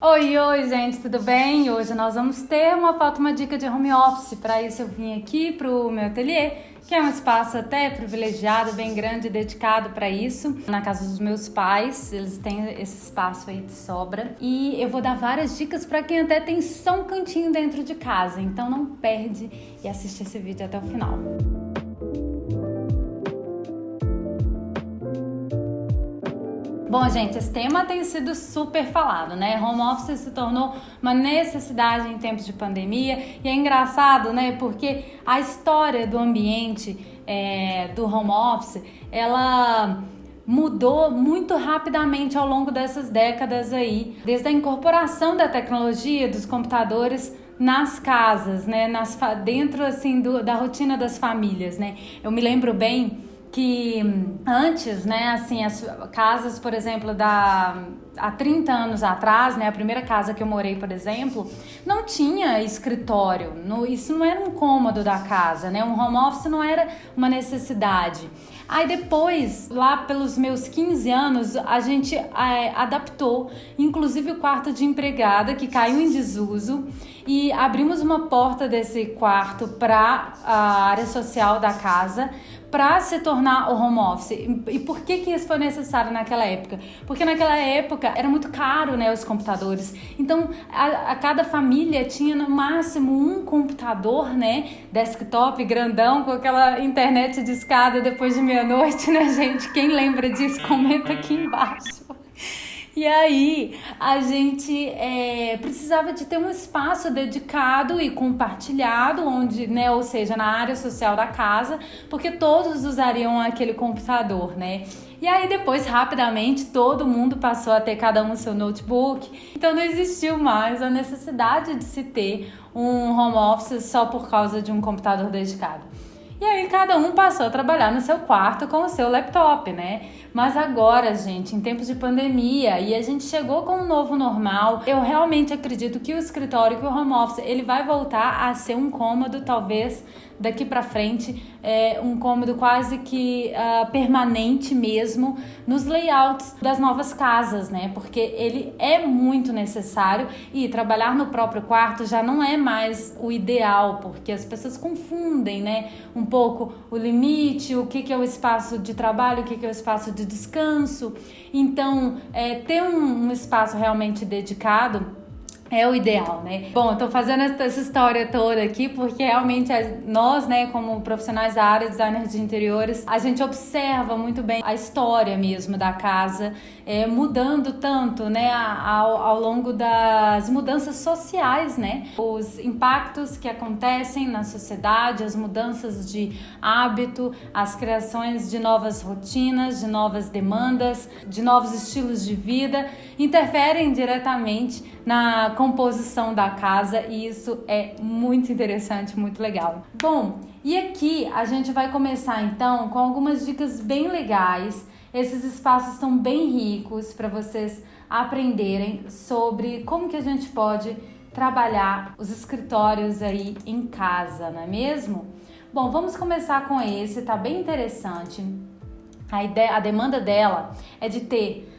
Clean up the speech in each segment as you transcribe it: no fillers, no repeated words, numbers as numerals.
Oi, gente, tudo bem? Hoje nós vamos ter uma dica de home office. Para isso eu vim aqui para o meu ateliê, que é um espaço até privilegiado, bem grande, dedicado para isso. Na casa dos meus pais, eles têm esse espaço aí de sobra. E eu vou dar várias dicas para quem até tem só um cantinho dentro de casa. Então não perde e assiste esse vídeo até o final. Bom, gente, esse tema tem sido super falado, né? Home office se tornou uma necessidade em tempos de pandemia e é engraçado, né? Porque a história do ambiente do home office, ela mudou muito rapidamente ao longo dessas décadas aí, desde a incorporação da tecnologia dos computadores nas casas, né? Dentro assim da rotina das famílias, né? Eu me lembro bem que antes, né, assim, as casas, por exemplo, há 30 anos atrás, né, a primeira casa que eu morei, por exemplo, não tinha escritório, isso não era um cômodo da casa, né, um home office não era uma necessidade. Aí depois, lá pelos meus 15 anos, a gente adaptou, inclusive o quarto de empregada, que caiu em desuso, e abrimos uma porta desse quarto para a área social da casa, para se tornar o home office. E por que isso foi necessário naquela época? Porque naquela época era muito caro, né, os computadores. Então, a cada família tinha no máximo um computador, né, desktop grandão, com aquela internet de escada depois de meia-noite, né, gente? Quem lembra disso, comenta aqui embaixo. E aí, a gente precisava de ter um espaço dedicado e compartilhado, onde, né, ou seja, na área social da casa, porque todos usariam aquele computador, né? E aí depois, rapidamente, todo mundo passou a ter cada um o seu notebook, então não existiu mais a necessidade de se ter um home office só por causa de um computador dedicado. E aí cada um passou a trabalhar no seu quarto com o seu laptop, né? Mas agora, gente, em tempos de pandemia, e a gente chegou com um novo normal, eu realmente acredito que o escritório, que o home office, ele vai voltar a ser um cômodo, talvez, daqui pra frente, um cômodo quase que permanente mesmo nos layouts das novas casas, né? Porque ele é muito necessário e trabalhar no próprio quarto já não é mais o ideal, porque as pessoas confundem, né? Um pouco o limite, o que é o espaço de trabalho, o que é o espaço de descanso. Então, ter um espaço realmente dedicado é o ideal, né? Bom, eu tô fazendo essa história toda aqui porque realmente nós, né, como profissionais da área, designers de interiores, a gente observa muito bem a história mesmo da casa, mudando tanto, né, ao longo das mudanças sociais, né? Os impactos que acontecem na sociedade, as mudanças de hábito, as criações de novas rotinas, de novas demandas, de novos estilos de vida, interferem diretamente na composição da casa e isso é muito interessante, muito legal. Bom, e aqui a gente vai começar então com algumas dicas bem legais. Esses espaços estão bem ricos para vocês aprenderem sobre como que a gente pode trabalhar os escritórios aí em casa, não é mesmo? Bom, vamos começar com esse, tá bem interessante. A demanda dela é de ter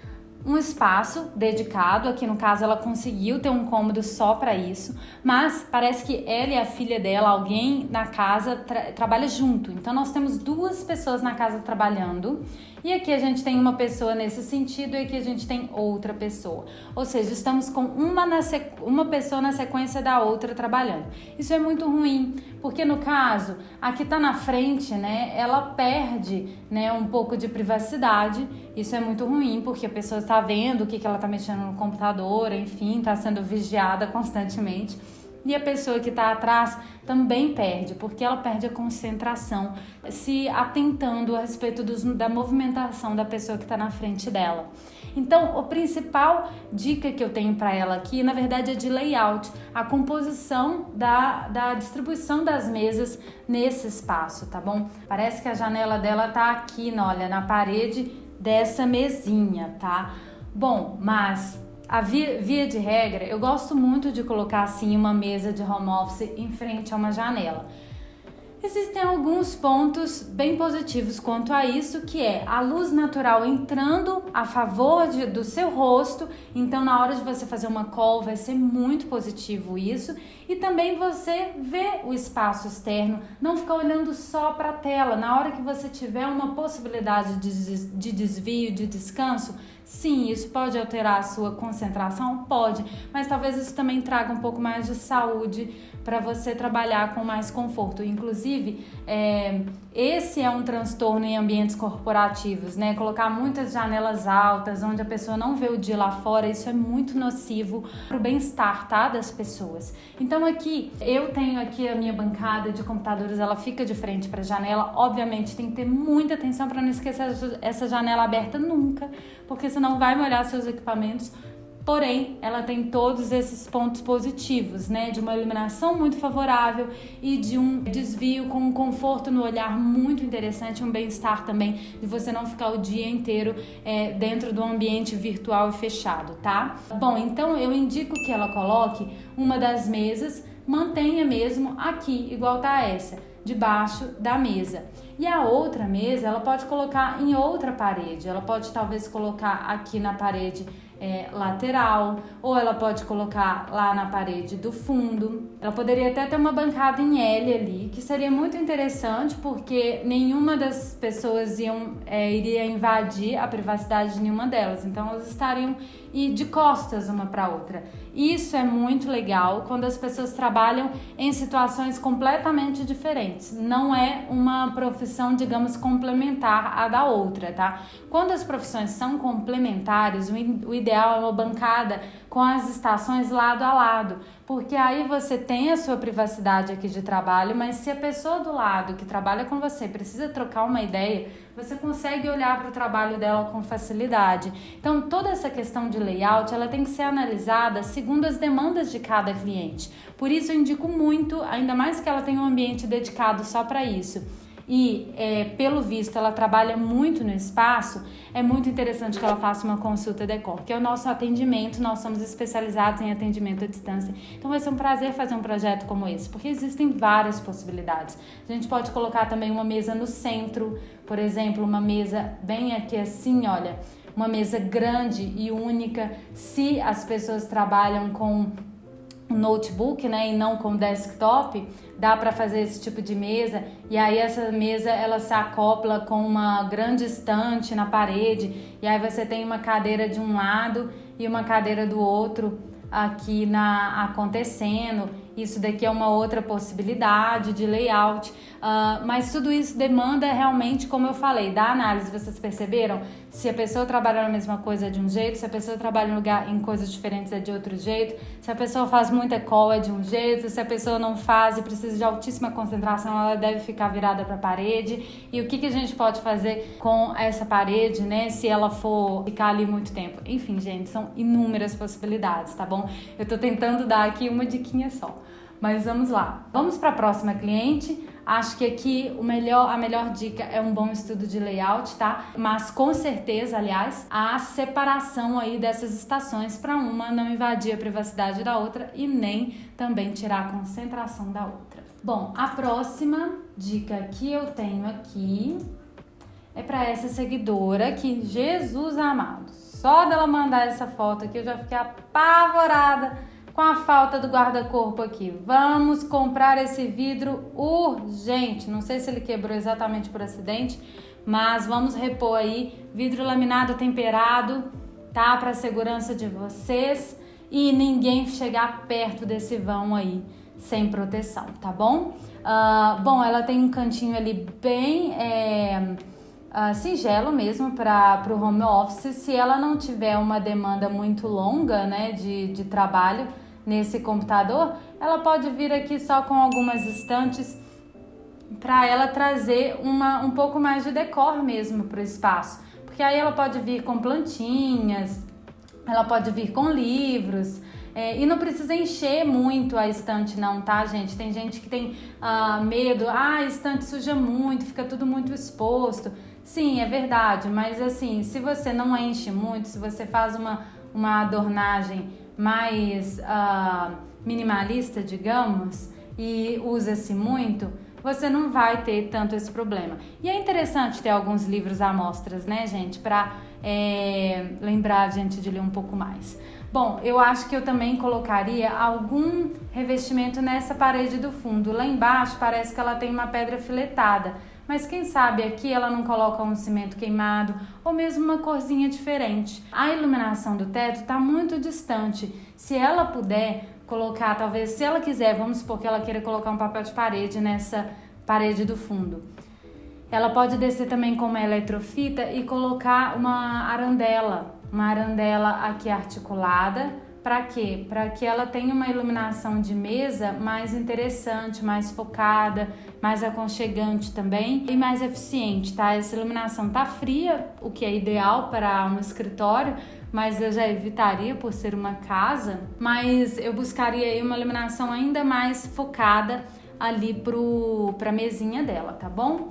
um espaço dedicado, aqui no caso ela conseguiu ter um cômodo só para isso, mas parece que ela e a filha dela, alguém na casa trabalha junto, então nós temos duas pessoas na casa trabalhando e aqui a gente tem uma pessoa nesse sentido e aqui a gente tem outra pessoa, ou seja, estamos com uma pessoa na sequência da outra trabalhando. Isso é muito ruim, porque no caso, a que está na frente, né, ela perde, né, um pouco de privacidade. Isso é muito ruim, porque a pessoa está vendo o que ela está mexendo no computador, enfim, está sendo vigiada constantemente. E a pessoa que está atrás também perde, porque ela perde a concentração, se atentando a respeito da movimentação da pessoa que está na frente dela. Então, a principal dica que eu tenho para ela aqui, na verdade, é de layout, a composição da distribuição das mesas nesse espaço, tá bom? Parece que a janela dela tá aqui, olha, na parede dessa mesinha, tá? Bom, mas a via de regra, eu gosto muito de colocar assim uma mesa de home office em frente a uma janela. Existem alguns pontos bem positivos quanto a isso, que é a luz natural entrando a favor do seu rosto, então na hora de você fazer uma call vai ser muito positivo isso, e também você vê o espaço externo, não ficar olhando só para a tela. Na hora que você tiver uma possibilidade de desvio, de descanso, sim, isso pode alterar a sua concentração? Pode, mas talvez isso também traga um pouco mais de saúde para você trabalhar com mais conforto. Inclusive, esse é um transtorno em ambientes corporativos, né? Colocar muitas janelas altas, onde a pessoa não vê o dia lá fora, isso é muito nocivo para o bem-estar, tá, das pessoas. Então aqui, eu tenho aqui a minha bancada de computadores, ela fica de frente para a janela. Obviamente tem que ter muita atenção para não esquecer essa janela aberta nunca, porque senão vai molhar seus equipamentos. Porém, ela tem todos esses pontos positivos, né? De uma iluminação muito favorável e de um desvio com um conforto no olhar muito interessante, um bem-estar também, de você não ficar o dia inteiro dentro do ambiente virtual e fechado, tá? Bom, então eu indico que ela coloque uma das mesas, mantenha mesmo aqui, igual tá essa, debaixo da mesa. E a outra mesa, ela pode colocar em outra parede, ela pode talvez colocar aqui na parede lateral, ou ela pode colocar lá na parede do fundo. Ela poderia até ter uma bancada em L ali, que seria muito interessante, porque nenhuma das pessoas iria invadir a privacidade de nenhuma delas, então elas estariam de costas uma para outra. Isso é muito legal quando as pessoas trabalham em situações completamente diferentes. Não é uma profissão, digamos, complementar à da outra, tá? Quando as profissões são complementares, o ideal é uma bancada com as estações lado a lado, porque aí você tem a sua privacidade aqui de trabalho, mas se a pessoa do lado que trabalha com você precisa trocar uma ideia, você consegue olhar para o trabalho dela com facilidade. Então, toda essa questão de layout, ela tem que ser analisada segundo as demandas de cada cliente. Por isso, eu indico muito, ainda mais que ela tenha um ambiente dedicado só para isso. E, pelo visto, ela trabalha muito no espaço, é muito interessante que ela faça uma consulta decor, que é o nosso atendimento. Nós somos especializados em atendimento à distância. Então vai ser um prazer fazer um projeto como esse, porque existem várias possibilidades. A gente pode colocar também uma mesa no centro, por exemplo, uma mesa bem aqui assim, olha, uma mesa grande e única. Se as pessoas trabalham com notebook, né, e não com desktop, dá para fazer esse tipo de mesa, e aí essa mesa ela se acopla com uma grande estante na parede, e aí você tem uma cadeira de um lado e uma cadeira do outro aqui acontecendo. Isso daqui é uma outra possibilidade de layout, mas tudo isso demanda realmente, como eu falei, da análise. Vocês perceberam? Se a pessoa trabalha na mesma coisa é de um jeito, se a pessoa trabalha em coisas diferentes é de outro jeito, se a pessoa faz muita call é de um jeito, se a pessoa não faz e precisa de altíssima concentração, ela deve ficar virada para a parede. E o que a gente pode fazer com essa parede, né, se ela for ficar ali muito tempo? Enfim, gente, são inúmeras possibilidades, tá bom? Eu tô tentando dar aqui uma diquinha só. Mas vamos lá. Vamos para a próxima cliente. Acho que aqui a melhor dica é um bom estudo de layout, tá? Mas com certeza, aliás, a separação aí dessas estações para uma não invadir a privacidade da outra e nem também tirar a concentração da outra. Bom, a próxima dica que eu tenho aqui é para essa seguidora que, Jesus amado, só dela mandar essa foto aqui eu já fiquei apavorada com a falta do guarda-corpo aqui. Vamos comprar esse vidro urgente. Não sei se ele quebrou exatamente por acidente, mas vamos repor aí. Vidro laminado temperado, tá? Para a segurança de vocês e ninguém chegar perto desse vão aí sem proteção, tá bom? Bom, ela tem um cantinho ali bem singelo mesmo para o home office. Se ela não tiver uma demanda muito longa, né, de trabalho nesse computador, ela pode vir aqui só com algumas estantes para ela trazer um pouco mais de decor mesmo para o espaço, porque aí ela pode vir com plantinhas, ela pode vir com livros, e não precisa encher muito a estante não, tá, gente? Tem gente que tem medo, a estante suja muito, fica tudo muito exposto. Sim, é verdade, mas assim, se você não enche muito, se você faz uma adornagem mais minimalista, digamos, e usa-se muito, você não vai ter tanto esse problema. E é interessante ter alguns livros amostras, né, gente, para lembrar a gente de ler um pouco mais. Bom, eu acho que eu também colocaria algum revestimento nessa parede do fundo. Lá embaixo parece que ela tem uma pedra filetada, mas quem sabe aqui ela não coloca um cimento queimado ou mesmo uma corzinha diferente. A iluminação do teto está muito distante. Se ela puder colocar, talvez, se ela quiser, vamos supor que ela queira colocar um papel de parede nessa parede do fundo. Ela pode descer também com uma eletrofita e colocar uma arandela aqui articulada. Para quê? Para que ela tenha uma iluminação de mesa mais interessante, mais focada, mais aconchegante também e mais eficiente, tá? Essa iluminação tá fria, o que é ideal para um escritório, mas eu já evitaria por ser uma casa, mas eu buscaria aí uma iluminação ainda mais focada ali pra mesinha dela, tá bom?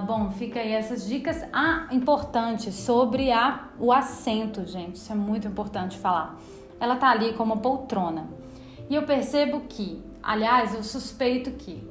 Bom, fica aí essas dicas. Importante sobre o assento, gente, isso é muito importante falar. Ela tá ali como poltrona. E eu percebo que, aliás, eu suspeito que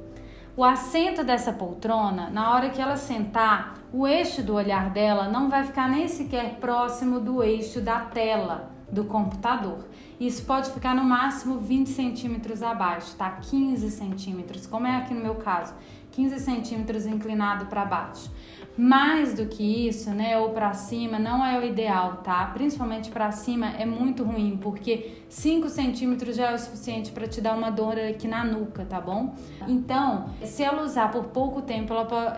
o assento dessa poltrona, na hora que ela sentar, o eixo do olhar dela não vai ficar nem sequer próximo do eixo da tela do computador. Isso pode ficar no máximo 20 centímetros abaixo, tá? 15 centímetros, como é aqui no meu caso, 15 centímetros inclinado para baixo. Mais do que isso, né, ou para cima, não é o ideal, tá? Principalmente para cima é muito ruim, porque 5 centímetros já é o suficiente para te dar uma dor aqui na nuca, tá bom? Então, se ela usar por pouco tempo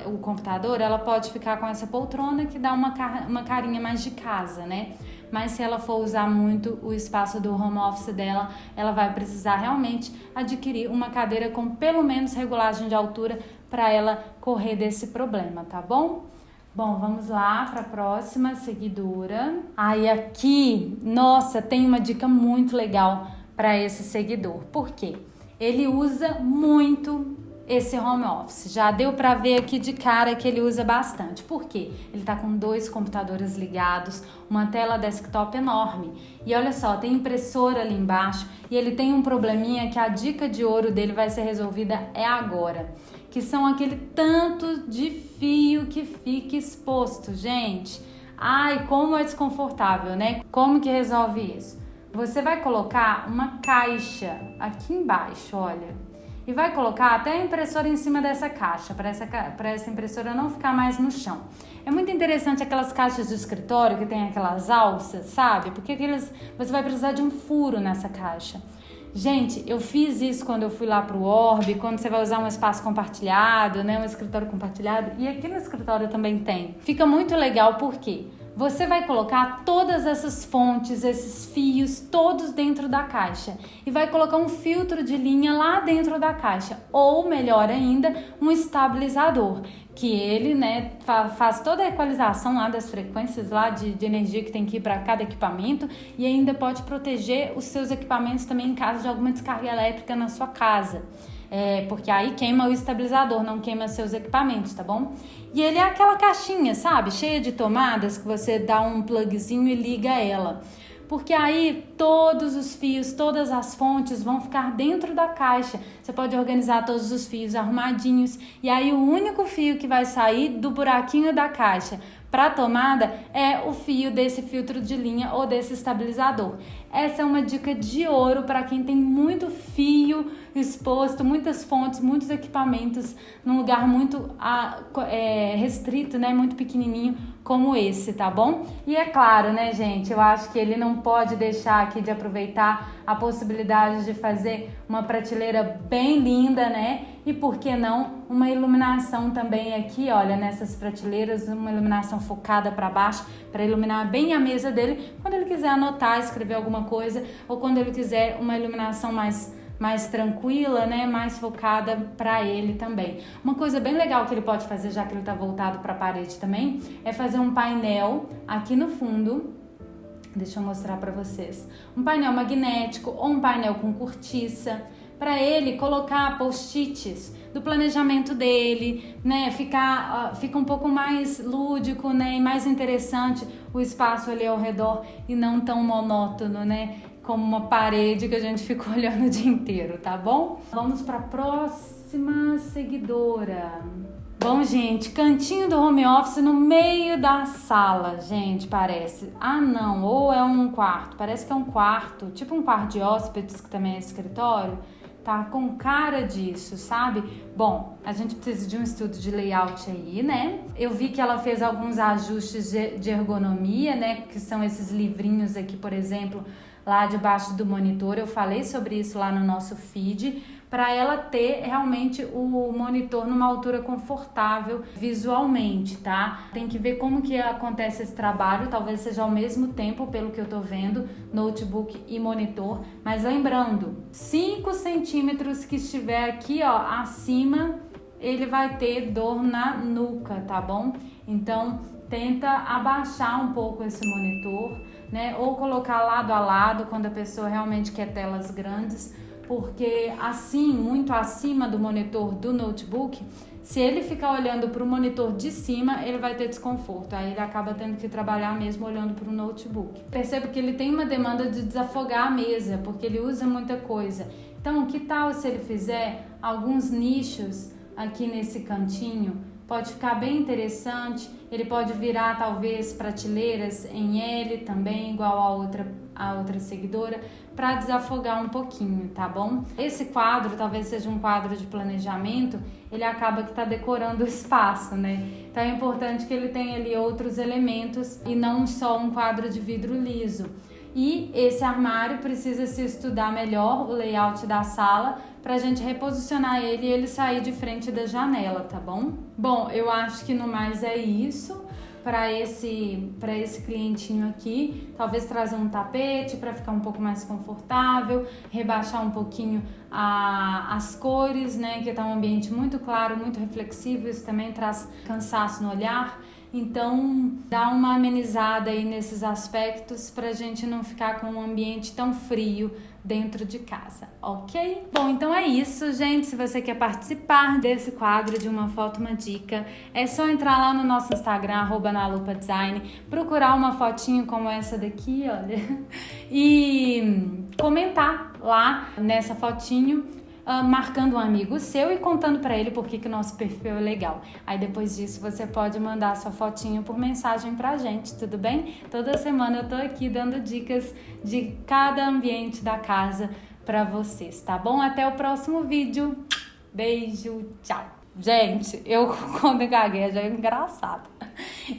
o computador, ela pode ficar com essa poltrona que dá uma carinha mais de casa, né? Mas se ela for usar muito o espaço do home office dela, ela vai precisar realmente adquirir uma cadeira com pelo menos regulagem de altura para ela correr desse problema, tá bom? Bom, vamos lá para a próxima seguidora. Aí aqui, nossa, tem uma dica muito legal para esse seguidor. Por quê? Ele usa muito esse home office. Já deu para ver aqui de cara que ele usa bastante. Por quê? Ele tá com 2 computadores ligados, uma tela desktop enorme. E olha só, tem impressora ali embaixo e ele tem um probleminha que a dica de ouro dele vai ser resolvida agora. Que são aquele tanto de fio que fica exposto, gente. Ai, como é desconfortável, né? Como que resolve isso? Você vai colocar uma caixa aqui embaixo, olha. E vai colocar até a impressora em cima dessa caixa, para essa impressora não ficar mais no chão. É muito interessante aquelas caixas de escritório que tem aquelas alças, sabe? Porque você vai precisar de um furo nessa caixa. Gente, eu fiz isso quando eu fui lá pro Orb, quando você vai usar um espaço compartilhado, né? Um escritório compartilhado. E aqui no escritório também tem. Fica muito legal porque você vai colocar todas essas fontes, esses fios, todos dentro da caixa. E vai colocar um filtro de linha lá dentro da caixa. Ou, melhor ainda, um estabilizador. Que ele, né, faz toda a equalização lá das frequências lá de energia que tem que ir para cada equipamento. E ainda pode proteger os seus equipamentos também em caso de alguma descarga elétrica na sua casa. Porque aí queima o estabilizador, não queima seus equipamentos, tá bom? E ele é aquela caixinha, sabe? Cheia de tomadas que você dá um plugzinho e liga ela. Porque aí todos os fios, todas as fontes vão ficar dentro da caixa. Você pode organizar todos os fios arrumadinhos. E aí o único fio que vai sair do buraquinho da caixa para a tomada é o fio desse filtro de linha ou desse estabilizador. Essa é uma dica de ouro para quem tem muito fio exposto, muitas fontes, muitos equipamentos num lugar muito restrito, né, muito pequenininho como esse, tá bom? E é claro, né, gente, eu acho que ele não pode deixar aqui de aproveitar a possibilidade de fazer uma prateleira bem linda, né? E por que não uma iluminação também aqui, olha, nessas prateleiras, uma iluminação focada para baixo, para iluminar bem a mesa dele, quando ele quiser anotar, escrever alguma coisa, ou quando ele quiser uma iluminação mais tranquila, né, mais focada para ele também. Uma coisa bem legal que ele pode fazer, já que ele está voltado para a parede também, é fazer um painel aqui no fundo. Deixa eu mostrar para vocês. Um painel magnético ou um painel com cortiça, para ele colocar post-its do planejamento dele, né? Fica um pouco mais lúdico, né? E mais interessante o espaço ali ao redor e não tão monótono, né? como uma parede que a gente fica olhando o dia inteiro, tá bom? Vamos para a próxima seguidora. Bom, gente, cantinho do home office no meio da sala, gente, parece. Ah, não, ou é um quarto, parece que é um quarto, tipo um quarto de hóspedes, que também é escritório. Tá com cara disso, sabe? Bom, a gente precisa de um estudo de layout aí, né? Eu vi que ela fez alguns ajustes de ergonomia, né? Que são esses livrinhos aqui, por exemplo, lá debaixo do monitor. Eu falei sobre isso lá no nosso feed, para ela ter realmente o monitor numa altura confortável visualmente, tá? Tem que ver como que acontece esse trabalho, talvez seja ao mesmo tempo, pelo que eu tô vendo, notebook e monitor, mas lembrando, 5 centímetros que estiver aqui, ó, acima, ele vai ter dor na nuca, tá bom? Então, tenta abaixar um pouco esse monitor, né? Ou colocar lado a lado quando a pessoa realmente quer telas grandes, porque assim, muito acima do monitor do notebook, se ele ficar olhando para o monitor de cima, ele vai ter desconforto, aí ele acaba tendo que trabalhar mesmo olhando para o notebook. Percebo que ele tem uma demanda de desafogar a mesa, porque ele usa muita coisa. Então, que tal se ele fizer alguns nichos aqui nesse cantinho? Pode ficar bem interessante, ele pode virar talvez prateleiras em L também, igual a outra seguidora, para desafogar um pouquinho, tá bom? Esse quadro, talvez seja um quadro de planejamento, ele acaba que tá decorando o espaço, né? Então é importante que ele tenha ali outros elementos e não só um quadro de vidro liso. E esse armário precisa se estudar melhor, o layout da sala, pra gente reposicionar ele e ele sair de frente da janela, tá bom? Bom, eu acho que no mais é isso para esse clientinho aqui. Talvez trazer um tapete para ficar um pouco mais confortável, rebaixar um pouquinho as cores, né? Que tá um ambiente muito claro, muito reflexivo, isso também traz cansaço no olhar. Então, dá uma amenizada aí nesses aspectos pra gente não ficar com um ambiente tão frio dentro de casa, ok? Bom, então é isso, gente. Se você quer participar desse quadro de Uma Foto, Uma Dica, é só entrar lá no nosso Instagram, @nalupadesign, procurar uma fotinho como essa daqui, olha, e comentar lá nessa fotinho, marcando um amigo seu e contando pra ele por que o nosso perfil é legal. Aí depois disso você pode mandar sua fotinho por mensagem pra gente, tudo bem? Toda semana eu tô aqui dando dicas de cada ambiente da casa pra vocês, tá bom? Até o próximo vídeo. Beijo, tchau. Gente, eu quando gaguejo é engraçado.